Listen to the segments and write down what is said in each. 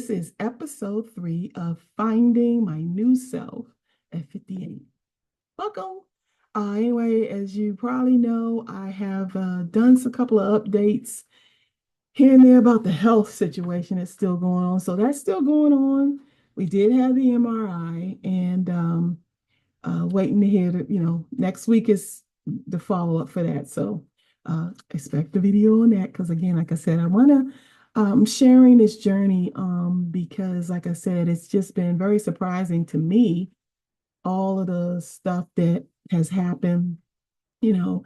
This is episode 3 of Finding My New Self at 58. Welcome. Anyway, as you probably know, I have done a couple of updates here and there about the health situation that's still going on. So that's still going on. We did have the MRI and waiting to hear next week is the follow up for that. So expect the video on that because again, like I said, I want to sharing this journey because like I said, it's just been very surprising to me all of the stuff that has happened, you know.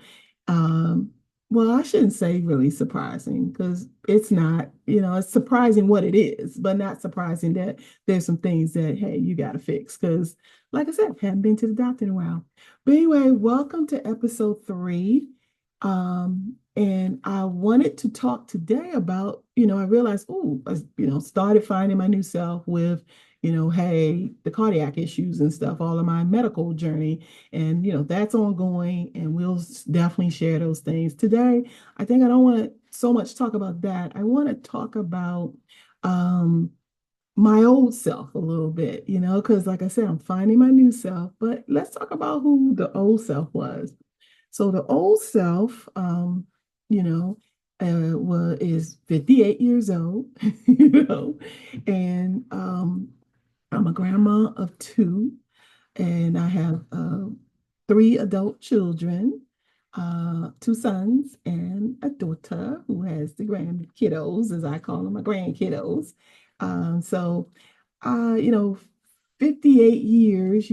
Um, well, I shouldn't say really surprising because it's not, it's surprising what it is, but not surprising that there's some things that, hey, you got to fix. Because, like I said, haven't been to the doctor in a while. But anyway, welcome to episode 3. And I wanted to talk today about, I realized, started finding my new self with, hey, the cardiac issues and stuff, all of my medical journey. And, that's ongoing and we'll definitely share those things. Today, I think I don't want to so much talk about that. I want to talk about my old self a little bit, because like I said, I'm finding my new self, but let's talk about who the old self was. So the old self, you know, is 58 years old, and I'm a grandma of 2, and I have 3 adult children, 2 sons and a daughter who has the grand kiddos, as I call them, my grand kiddos. So, uh, you know, 58 years,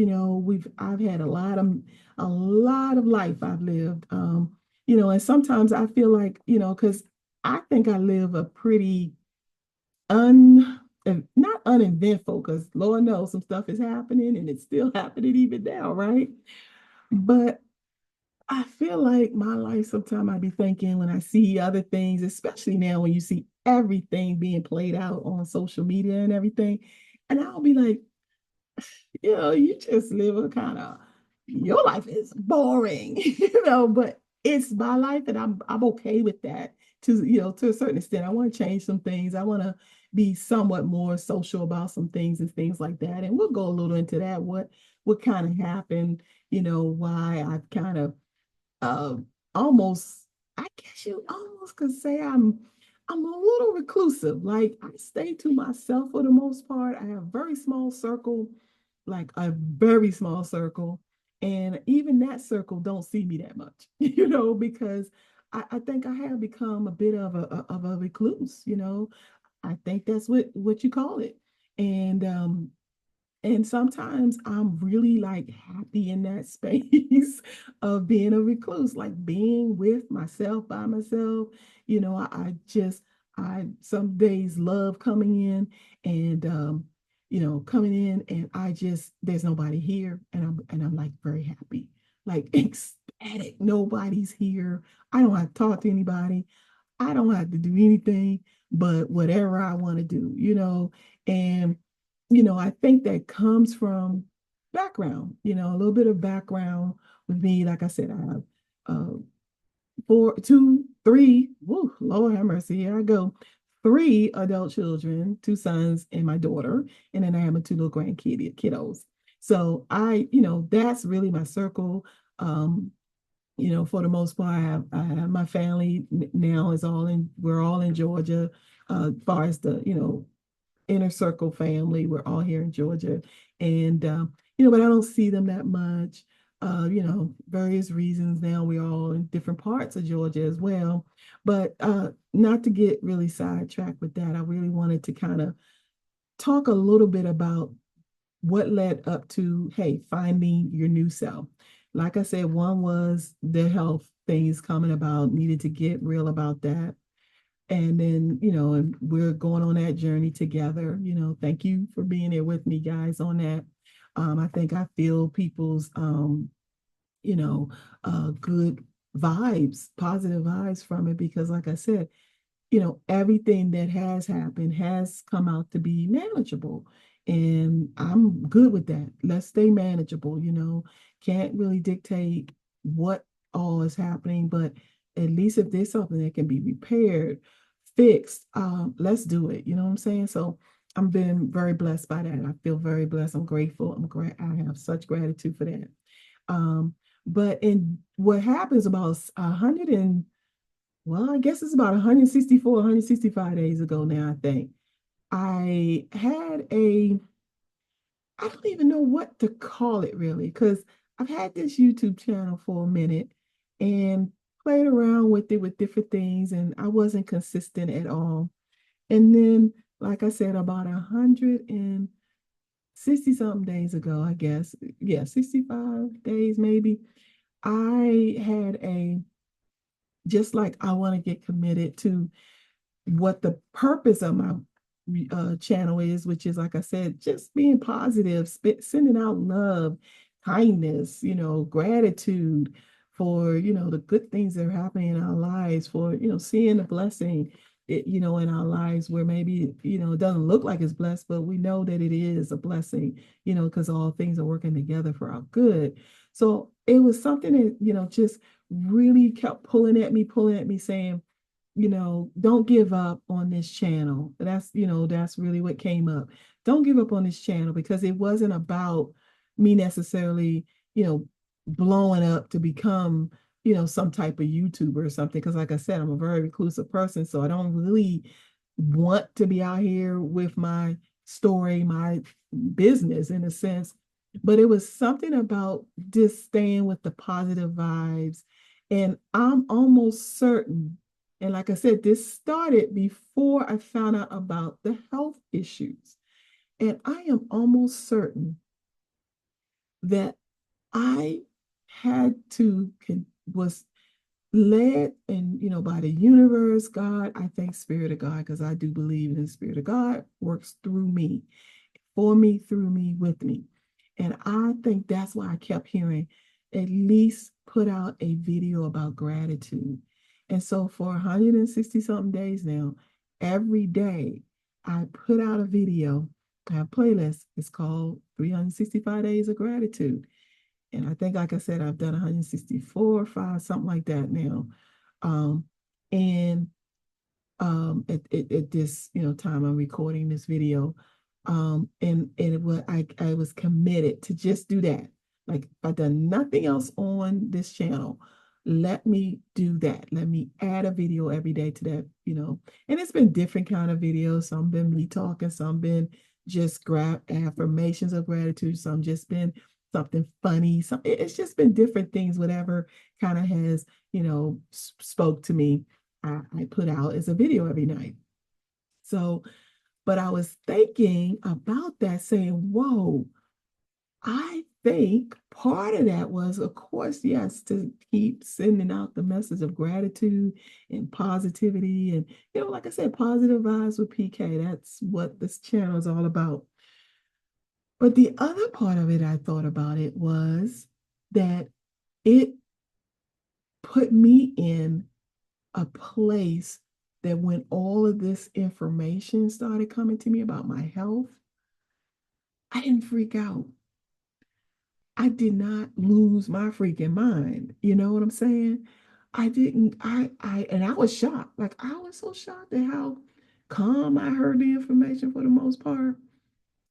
I've had a lot of life I've lived. And sometimes I feel like, because I think I live a pretty not uneventful, because Lord knows some stuff is happening and it's still happening even now, right? But I feel like my life, sometimes I be thinking when I see other things, especially now when you see everything being played out on social media and everything, and I'll be like, you just live a kind of, your life is boring, but it's my life and I'm okay with that to a certain extent. I want to change some things. I want to be somewhat more social about some things and things like that. And we'll go a little into that, what kind of happened, why I've kind of uh, almost, I guess you almost could say I'm a little reclusive. Like I stay to myself for the most part. I have a very small circle, like a very small circle. And even that circle don't see me that much, because I think I have become a bit of a recluse, I think that's what you call it. And sometimes I'm really like happy in that space of being a recluse, like being with myself by myself. I some days love coming in and coming in and there's nobody here and I'm like very happy, like ecstatic. Nobody's here. I don't have to talk to anybody. I don't have to do anything but whatever I want to do, and I think that comes from background, a little bit of background with me. Like I said, I have 3, woo, Lord have mercy, here I go. 3 adult children, 2 sons and my daughter, and then I have my 2 little kiddos. So that's really my circle. Um, for the most part, I have my family now we're all in Georgia, as far as the, inner circle family. We're all here in Georgia. And, but I don't see them that much. Various reasons now we're all in different parts of Georgia as well. But not to get really sidetracked with that, I really wanted to kind of talk a little bit about what led up to, hey, finding your new self. Like I said, one was the health things coming about, needed to get real about that. And then, and we're going on that journey together. Thank you for being there with me, guys, on that. I think I feel people's, you know, good vibes, positive vibes from it, because like I said, everything that has happened has come out to be manageable. And I'm good with that. Let's stay manageable, can't really dictate what all is happening, but at least if there's something that can be repaired, fixed, let's do it. You know what I'm saying? So I'm been very blessed by that. I feel very blessed. I'm grateful. I have such gratitude for that. Um, but in what happens about 100 and well, I guess it's about 164, 165 days ago now, I think. I had a I don't even know what to call it really, because I've had this YouTube channel for a minute and played around with it with different things, and I wasn't consistent at all. And then, like I said, about 160 something days ago, I guess, yeah, 65 days maybe, I had a just like I want to get committed to what the purpose of my channel is, which is, like I said, just being positive, sending out love, kindness, gratitude for, the good things that are happening in our lives, for, seeing the blessing, in our lives where maybe, it doesn't look like it's blessed, but we know that it is a blessing, because all things are working together for our good. So it was something that, just really kept pulling at me, saying, don't give up on this channel. That's really what came up. Don't give up on this channel, because it wasn't about me necessarily, blowing up to become, some type of YouTuber or something. Because like I said, I'm a very reclusive person. So I don't really want to be out here with my story, my business in a sense. But it was something about just staying with the positive vibes. And I'm almost certain, and like I said, this started before I found out about the health issues. And I am almost certain that I had to, was led and, by the universe, God. I thank Spirit of God, because I do believe in the Spirit of God works through me, for me, through me, with me. And I think that's why I kept hearing, at least put out a video about gratitude. And so for 160 something days now, every day I put out a video. I have a playlist. It's called 365 Days of Gratitude. And I think, like I said, I've done 164, 5, something like that now. Um, and at this time I'm recording this video, and I was committed to just do that. Like, if I've done nothing else on this channel, let me do that. Let me add a video every day to that. And it's been different kind of videos. Some been me talking, some been just grab affirmations of gratitude, some just been something funny. It's just been different things, whatever kind of has spoke to me. I put out as a video every night. So, but I was thinking about that, saying, whoa, I think part of that was, of course, yes, to keep sending out the message of gratitude and positivity. And, like I said, positive vibes with PK. That's what this channel is all about. But the other part of it, I thought about it, was that it put me in a place that when all of this information started coming to me about my health, I didn't freak out. I did not lose my freaking mind. You know what I'm saying? I didn't, and I was shocked. Like, I was so shocked at how calm I heard the information for the most part.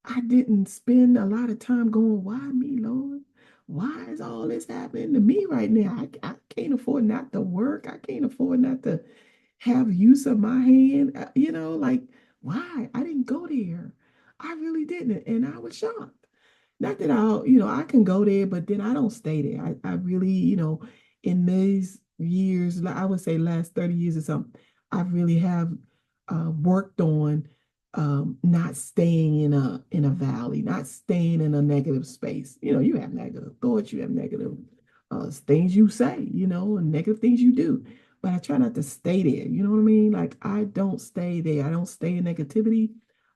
I didn't spend a lot of time going, why me, Lord? Why is all this happening to me right now? I can't afford not to work. I can't afford not to have use of my hand. Like, why? I didn't go there. I really didn't. And I was shocked. Not that I can go there, but then I don't stay there. I really, in these years, I would say last 30 years or something, I really have worked on not staying in a valley, not staying in a negative space. You have negative thoughts, you have negative things you say, and negative things you do. But I try not to stay there. You know what I mean? Like, I don't stay there. I don't stay in negativity.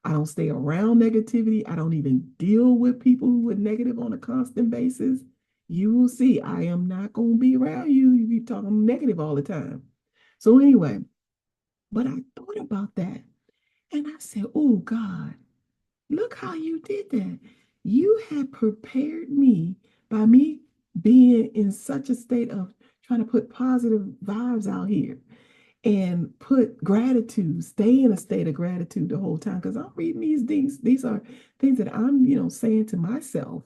I don't stay around negativity. I don't even deal with people who are negative on a constant basis. You will see, I am not going to be around you. You be talking negative all the time. So anyway, but I thought about that and I said, oh God, look how you did that. You had prepared me by me being in such a state of trying to put positive vibes out here. and put gratitude, stay in a state of gratitude the whole time. Because I'm reading these things, these are things that I'm, saying to myself,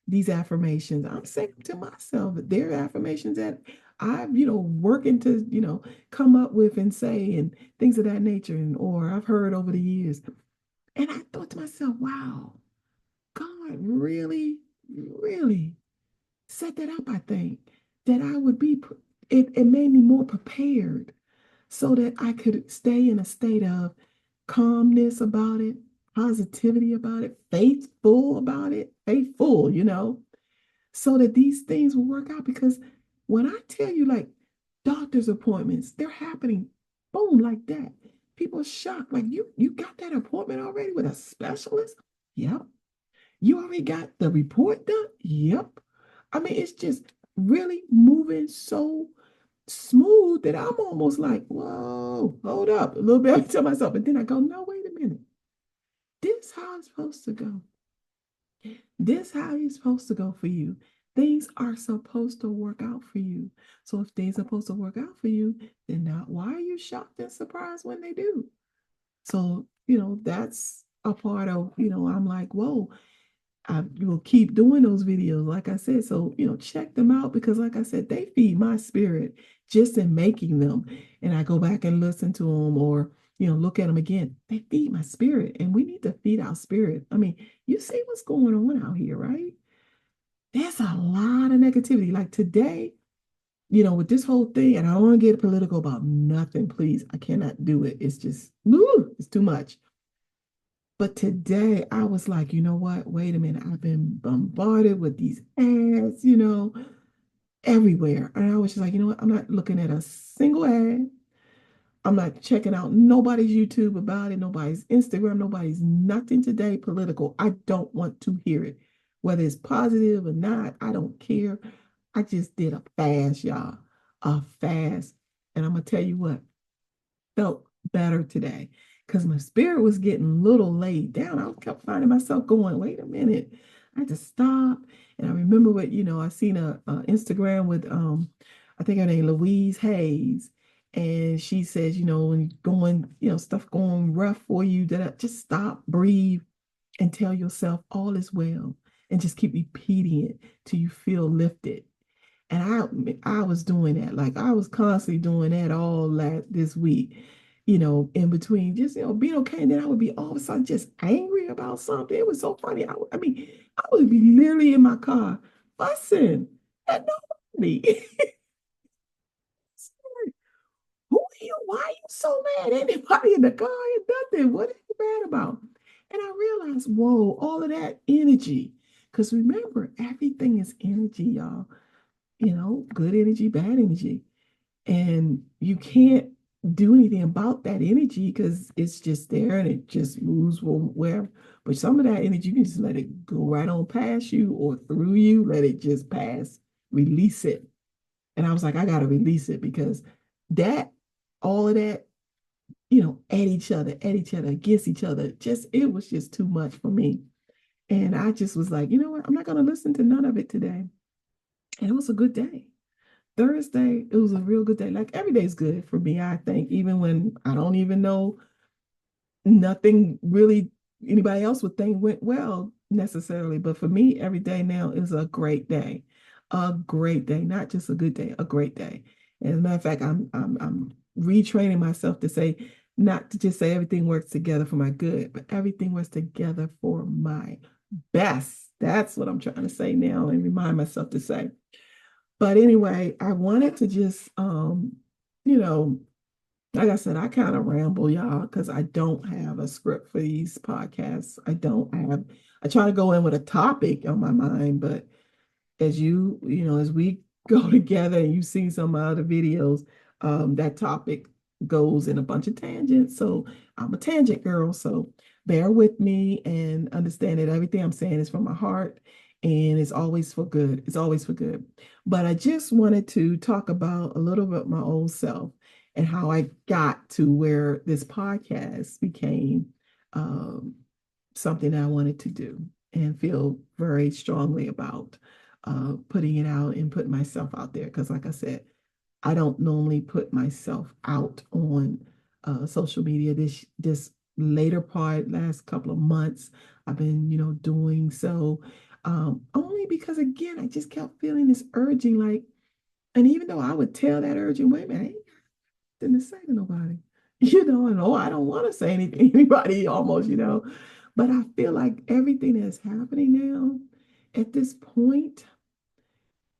these affirmations. I'm saying to myself, they're affirmations that I've, working to, come up with and say and things of that nature, and or I've heard over the years. And I thought to myself, wow, God really, really set that up, I think, that I would be, it made me more prepared so that I could stay in a state of calmness about it, positivity about it, faithful, so that these things will work out. Because when I tell you, like, doctor's appointments, they're happening, boom, like that. People are shocked, like, you got that appointment already with a specialist? Yep. You already got the report done? Yep. I mean, it's just really moving so smooth that I'm almost like, whoa, hold up a little bit. I tell myself, but then I go, no, wait a minute. This is how it's supposed to go. This is how it's supposed to go for you. Things are supposed to work out for you. So if things are supposed to work out for you, then now why are you shocked and surprised when they do? So, that's a part of, I'm like, whoa, I will keep doing those videos, like I said. So, check them out because, like I said, they feed my spirit just in making them. And I go back and listen to them or, look at them again. They feed my spirit, and we need to feed our spirit. I mean, you see what's going on out here, right? There's a lot of negativity. Like today, with this whole thing, and I don't want to get political about nothing, please. I cannot do it. It's just, woo, it's too much. But today I was like, you know what? Wait a minute. I've been bombarded with these ads, everywhere. And I was just like, you know what? I'm not looking at a single ad. I'm not checking out nobody's YouTube about it, nobody's Instagram, nobody's nothing today political. I don't want to hear it. Whether it's positive or not, I don't care. I just did a fast, y'all. A fast. And I'm gonna tell you what, felt better today because my spirit was getting a little laid down. I kept finding myself going, wait a minute. I had to stop. And I remember what, I seen a Instagram with I think her name Louise Hayes. And she says, when going, stuff going rough for you, that just stop, breathe, and tell yourself all is well. And just keep repeating it till you feel lifted. And I was doing that. Like I was constantly doing that all this week, in between just, being okay. And then I would be all of a sudden just angry about something. It was so funny. I mean, I would be literally in my car fussing at nobody. Who are you? Why are you so mad? Anybody in the car ain't nothing. What are you mad about? And I realized, whoa, all of that energy. Because remember, everything is energy, y'all. Good energy, bad energy. And you can't do anything about that energy because it's just there and it just moves where. But some of that energy, you can just let it go right on past you or through you, let it just pass, release it. And I was like, I got to release it because that, all of that, at each other, against each other, it was just too much for me. And I just was like, you know what? I'm not going to listen to none of it today. And it was a good day. Thursday, it was a real good day. Like every day's good for me, I think, even when I don't even know nothing really anybody else would think went well necessarily. But for me, every day now is a great day. A great day, not just a good day, a great day. As a matter of fact, I'm retraining myself to say, not to just say everything works together for my good, but everything works together for my best. That's what I'm trying to say now and remind myself to say. But anyway, I wanted to just, you know, like I said, I kind of ramble, y'all, because I don't have a script for these podcasts. I try to go in with a topic on my mind, but as we go together and you see some of my other videos, that topic goes in a bunch of tangents. So I'm a tangent girl. So bear with me and understand that everything I'm saying is from my heart and it's always for good. It's always for good. But I just wanted to talk about a little bit my old self and how I got to where this podcast became um, something that I wanted to do and feel very strongly about putting it out and putting myself out there. Because, like I said, I don't normally put myself out on social media. This later part, last couple of months, I've been, doing so, only because again, I just kept feeling this urging, like, and even though I would tell that urging, wait a minute, I ain't nothing to say to nobody, and oh, I don't want to say anything to anybody almost, but I feel like everything that's happening now at this point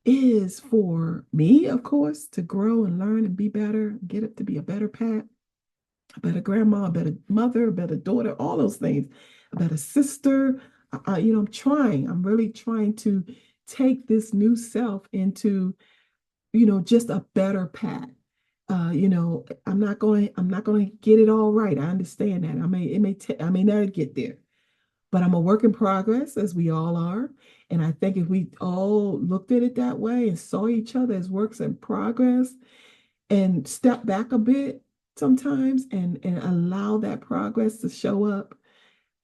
is for me, of course, to grow and learn and be better, get up to be a better Pat, a better grandma, a better mother, a better daughter, all those things, a better sister. I'm really trying to take this new self into, just a better Pat. I'm not going to get it all right. I understand that. I may never get there, but I'm a work in progress, as we all are. And I think if we all looked at it that way and saw each other as works in progress and step back a bit sometimes and allow that progress to show up,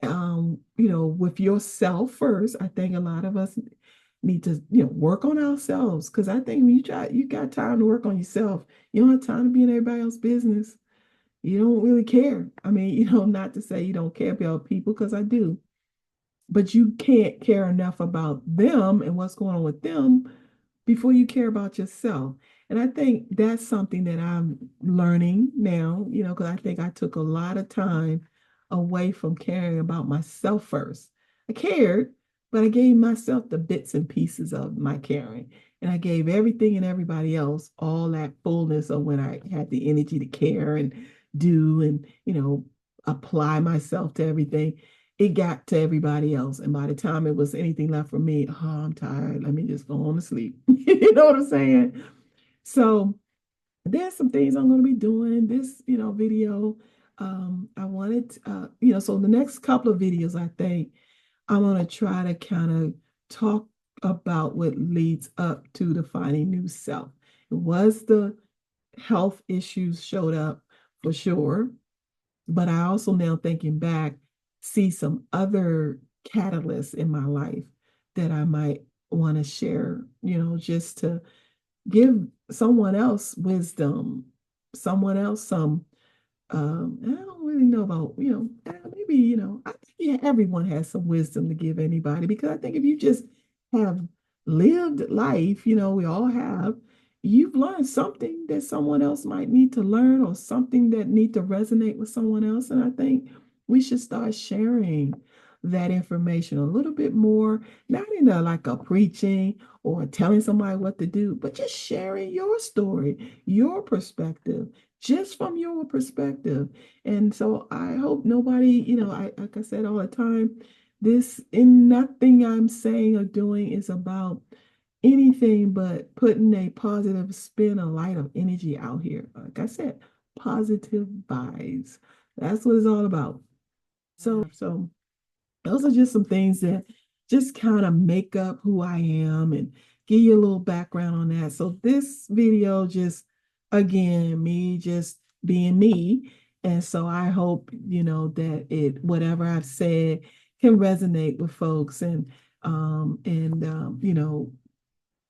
with yourself first. I think a lot of us need to, work on ourselves, because I think when you got time to work on yourself. You don't have time to be in everybody else's business. You don't really care. I mean, not to say you don't care about people, because I do, but you can't care enough about them and what's going on with them before you care about yourself. And I think that's something that I'm learning now, because I think I took a lot of time away from caring about myself first. I cared, but I gave myself the bits and pieces of my caring. And I gave everything and everybody else all that fullness of when I had the energy to care and do and, apply myself to everything. It got to everybody else. And by the time it was anything left for me, oh, I'm tired. Let me just go home and sleep. You know what I'm saying? So there's some things I'm going to be doing in this, video. I wanted, so the next couple of videos, I think I'm going to try to kind of talk about what leads up to defining new self. It was the health issues showed up for sure. But I also, now thinking back, see some other catalysts in my life that I might want to share, just to give someone else wisdom, someone else some, I don't really know about, maybe, I think, yeah, everyone has some wisdom to give anybody, because I think if you just have lived life, we all have, you've learned something that someone else might need to learn, or something that need to resonate with someone else. And I think we should start sharing that information a little bit more, not in a like a preaching or telling somebody what to do, but just sharing your story, your perspective, just from your perspective. And so I hope nobody, like I said all the time, this in nothing I'm saying or doing is about anything but putting a positive spin, a light of energy out here. Like I said, positive vibes. That's what it's all about. So those are just some things that just kind of make up who I am and give you a little background on that. So this video just, again, me just being me. And so I hope, that whatever I've said can resonate with folks, and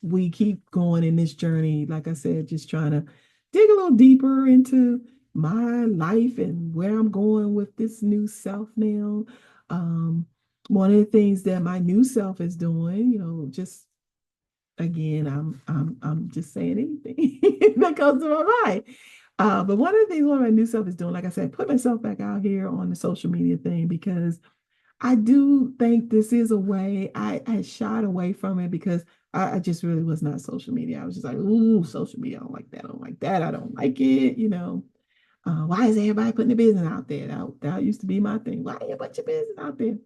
we keep going in this journey. Like I said, just trying to dig a little deeper into my life and where I'm going with this new self now. One of the things that my new self is doing, just again, I'm just saying anything that comes to my mind. But one of the things one of my new self is doing, like I said, put myself back out here on the social media thing, because I do think this is a way. I shied away from it because I just really was not social media. I was just like, ooh, social media. I don't like that. I don't like that. I don't like it. Why is everybody putting the business out there? That used to be my thing. Why you put your business out there?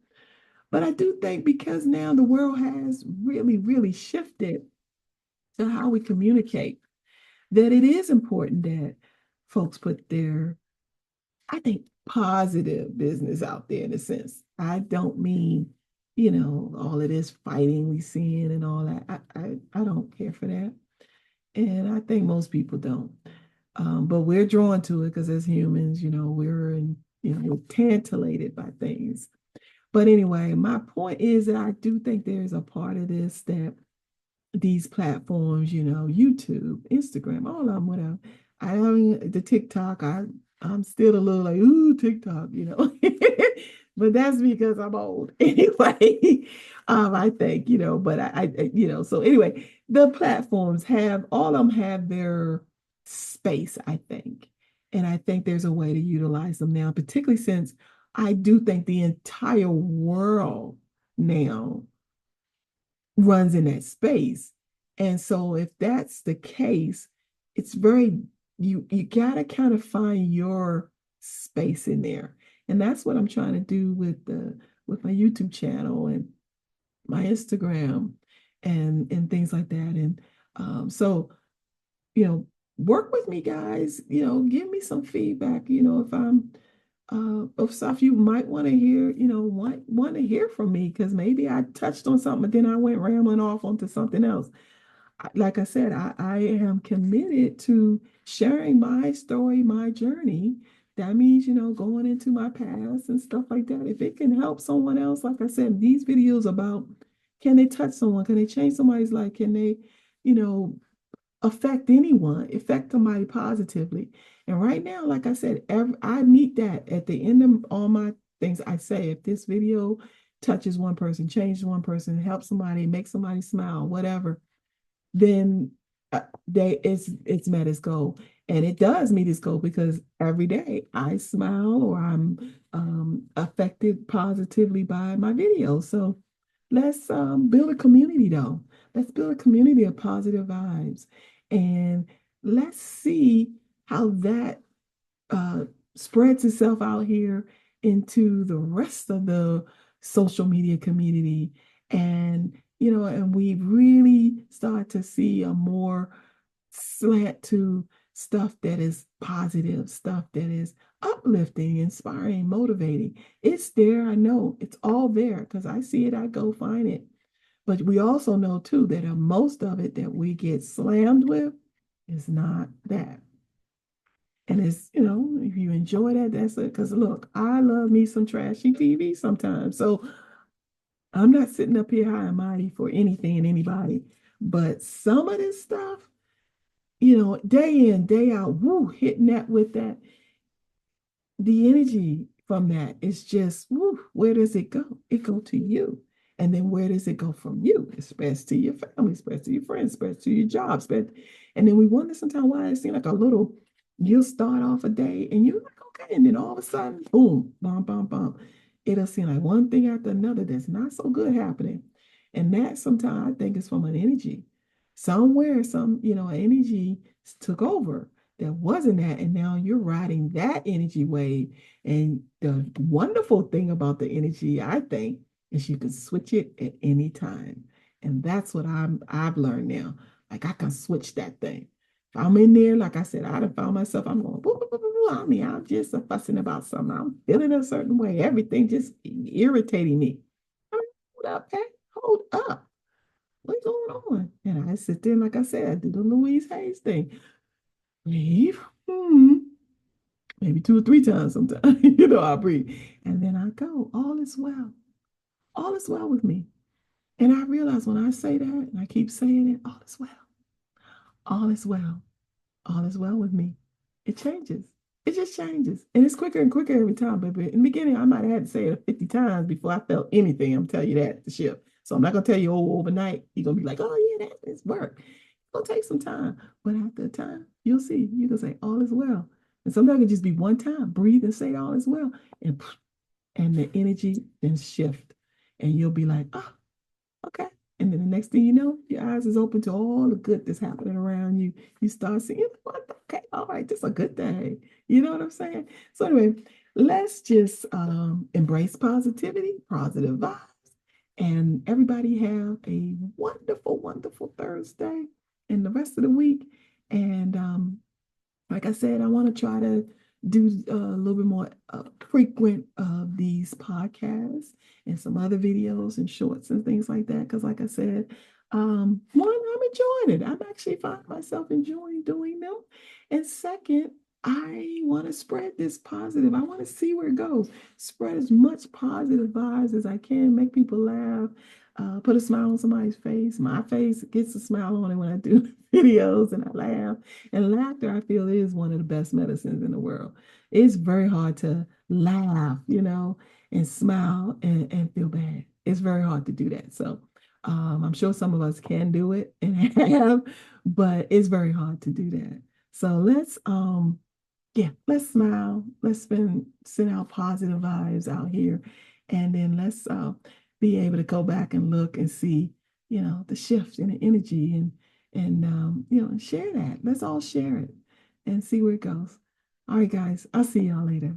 But I do think because now the world has really, really shifted to how we communicate, that it is important that folks put their, I think, positive business out there in a sense. I don't mean, all of this fighting we seeing and all that. I don't care for that. And I think most people don't. But we're drawn to it because as humans, we're tantalated by things. But anyway, my point is that I do think there's a part of this that these platforms, YouTube, Instagram, all of them, whatever. I mean, the TikTok, I'm still a little like, ooh, TikTok. But that's because I'm old anyway. I think, but so anyway, the platforms have all of them have their space, I think. And I think there's a way to utilize them now, particularly since I do think the entire world now runs in that space. And so if that's the case, it's very you gotta kind of find your space in there. And that's what I'm trying to do with my YouTube channel and my Instagram and things like that. And so, work with me, guys, give me some feedback, if I'm of stuff you might want to hear, want to hear from me because maybe I touched on something, but then I went rambling off onto something else. Like I said, I am committed to sharing my story, my journey. That means, going into my past and stuff like that. If it can help someone else, like I said, these videos about can they touch someone? Can they change somebody's life? Can they, you know, affect anyone, affect somebody positively. And right now, like I said, I meet that at the end of all my things I say. If this video touches one person, changes one person, helps somebody, makes somebody smile, whatever, then it's met its goal. And it does meet its goal because every day I smile or I'm affected positively by my videos. So let's build a community though. Let's build a community of positive vibes. And let's see how that uh, spreads itself out here into the rest of the social media community. And we really start to see a more slant to stuff that is positive, stuff that is uplifting, inspiring, motivating. It's there. I know it's all there because I see it. I go find it. But we also know too that most of it that we get slammed with is not that. And if you enjoy that, that's it. Because look, I love me some trashy TV sometimes. So I'm not sitting up here high and mighty for anything and anybody. But some of this stuff, day in, day out, woo, hitting that with that, the energy from that is just, woo, where does it go? It go to you. And then where does it go from you? It spreads to your family, spreads to your friends, spreads to your job, spreads. And then we wonder sometimes why it seems like a little, you'll start off a day and you're like, okay. And then all of a sudden, boom, bum, bum, bum. It'll seem like one thing after another that's not so good happening. And that sometimes I think is from an energy. Somewhere, energy took over that wasn't that. And now you're riding that energy wave. And the wonderful thing about the energy, I think, is you can switch it at any time. And that's what I've learned now. Like I can switch that thing. If I'm in there, like I said, I done found myself, I'm going, boo, boo, boo, boo, boo. I mean, I'm just fussing about something. I'm feeling a certain way. Everything just irritating me. I mean, hold up, hey, hold up. What's going on? And I sit there, like I said, I do the Louise Hayes thing. Breathe. Maybe 2 or 3 times sometimes. I breathe. And then I go, all is well. All is well with me. And I realize when I say that, and I keep saying it, all is well. All is well. All is well with me. It changes. It just changes. And it's quicker and quicker every time, baby. In the beginning, I might have had to say it 50 times before I felt anything. I'm telling you that, the shift. So I'm not going to tell you, overnight. You're going to be like, oh, yeah, that is work. It's going to take some time. But after a time, you'll see. You can say, all is well. And sometimes it can just be one time. Breathe and say, all is well. And the energy then shift. And you'll be like, oh, okay. And then the next thing you know, your eyes is open to all the good that's happening around you. You start seeing, okay, all right, this is a good day. You know what I'm saying? So anyway, let's just embrace positivity, positive vibes, and everybody have a wonderful, wonderful Thursday and the rest of the week. And like I said, I want to try to do a little bit more frequent of these podcasts and some other videos and shorts and things like that. Because, like I said, one, I'm enjoying it. I'm actually finding myself enjoying doing them. And second, I want to spread this positive. I want to see where it goes. Spread as much positive vibes as I can, make people laugh, put a smile on somebody's face. My face gets a smile on it when I do videos and I laugh. And laughter, I feel, is one of the best medicines in the world. It's very hard to laugh, and smile and feel bad. It's very hard to do that. So I'm sure some of us can do it and have, but it's very hard to do that. So let's smile. Let's send out positive vibes out here. And then let's be able to go back and look and see, the shift in the energy and share that. Let's all share it and see where it goes. All right, guys, I'll see y'all later.